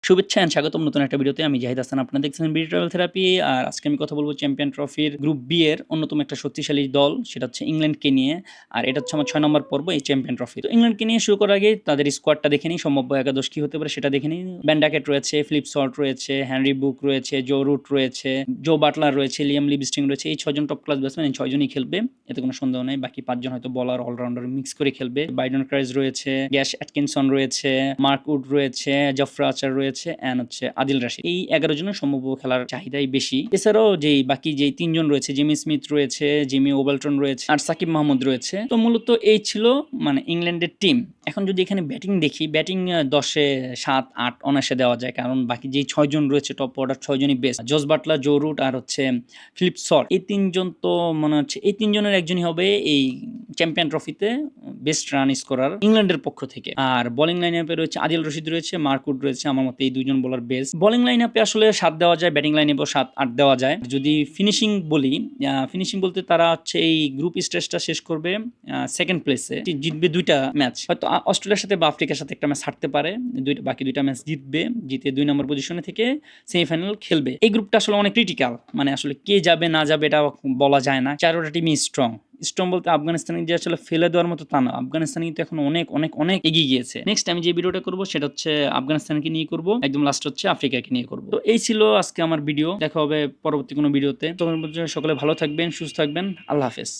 শুভেচ্ছা এন্ড স্বাগতম নতুন একটা ভিডিওতে। আমি জাহিদ হাসান। আপনারা দেখছেন বিডি ট্রাভেল থেরাপি। আর আজকে আমি কথা বলব চ্যাম্পিয়ন ট্রফির গ্রুপ বি এর অন্যতম একটা শক্তিশালী দল, সেটা হচ্ছে ইংল্যান্ডকে নিয়ে। আর এটা হচ্ছে আমার ৬ নম্বর পর্ব এই চ্যাম্পিয়ন ট্রফি। তো ইংল্যান্ডকে নিয়ে শুরু করার আগে তাদের স্কোয়াডটা দেখে নিই, সম্ভাব্য একাদশ কি হতে পারে সেটা দেখে নিই। ব্যান ডাকেট রয়েছে, ফিলিপ সল্ট রয়েছে, হেনরি বুক রয়েছে, জো রুট রয়েছে, জো বাটলার রয়েছে, লিয়াম লিভিস্টিং রয়েছে। এই ৬ জন টপ ক্লাস ব্যাটসম্যান, এই ৬ জনই খেলবে, এতে কোনো সন্দেহ নেই। বাকি ৫ জন হয়তো বলার অলরাউন্ডার মিক্স করে খেলবে। বাইডন ক্রাইজ রয়েছে, গ্যাশ অ্যাটকিনসন রয়েছে, মার্ক উড রয়েছে, জফরা আচার রয়েছে এন্ড হচ্ছে আদিল রাশিদ। এই 11 জনের সম্ভাব্য খেলার চাহিদাই বেশি। এছাড়াও যেই বাকি যেই ৩ জন রয়েছে, জিমি স্মিথ রয়েছে, জিমি ওভালটন রয়েছে আর সাকিব মাহমুদ রয়েছে। তো মূলত এই ছিল মানে ইংল্যান্ডের টিম। এখন যদি এখানে ব্যাটিং দেখি, ব্যাটিং ১০-এ ৭-৮ অনায়াসে দেওয়া যায়, কারণ বাকি যেই ৬ জন রয়েছে টপ অর্ডার ৬ জনই best. Jos Buttler, Joe Root আর হচ্ছে ফিলিপ সল্ট, এই ৩ জন তো মনে হচ্ছে এই ৩ জনের একজনই হবে এই চ্যাম্পিয়ন ট্রফিতে বেস্ট রান স্কোরার ইংল্যান্ডের পক্ষ থেকে। আর বোলিং লাইন আপে রয়েছে আদিল রশিদ রয়েছে, মার্ক উড রয়েছে। আমার মতে এই দুইজন বোলার বেস্ট। বোলিং লাইন আপে আসলে ৭ দেওয়া যায়, ব্যাটিং লাইন আপেও ৭-৮ দেওয়া যায়। যদি ফিনিশিং বলি, ফিনিশিং বলতে তারা হচ্ছে এই গ্রুপ স্টেজটা শেষ করবে সেকেন্ড প্লেসে, জিতবে ২টা ম্যাচ, হয়তো অস্ট্রেলিয়ার সাথে বা আফ্রিকার সাথে একটা ম্যাচ হারতে পারে, বাকি ২টা ম্যাচ জিতবে, জিতে ২ নম্বর পজিশনে থেকে সেমিফাইনাল খেলবে। এই গ্রুপটা আসলে অনেক ক্রিটিক্যাল, মানে আসলে কে যাবে না যাবে এটা বলা যায় না। ৪টা টিমই স্ট্রং বলতে আফগানিস্তানকে যে আসলে ফেলে দেওয়ার মতো তা না। আফগানিস্তান কিন্তু এখন অনেক অনেক অনেক এগিয়ে গিয়েছে। নেক্সট আমি যে ভিডিওটা করব সেটা হচ্ছে আফগানিস্তানকে নিয়ে করব, একদম লাস্ট হচ্ছে আফ্রিকাকে নিয়ে করব। তো এই ছিল আজকে আমার ভিডিও। দেখা হবে পরবর্তী কোনো ভিডিওতে। তোমার মধ্যে সকলে ভালো থাকবেন, সুস্থ থাকবেন। আল্লাহ হাফেজ।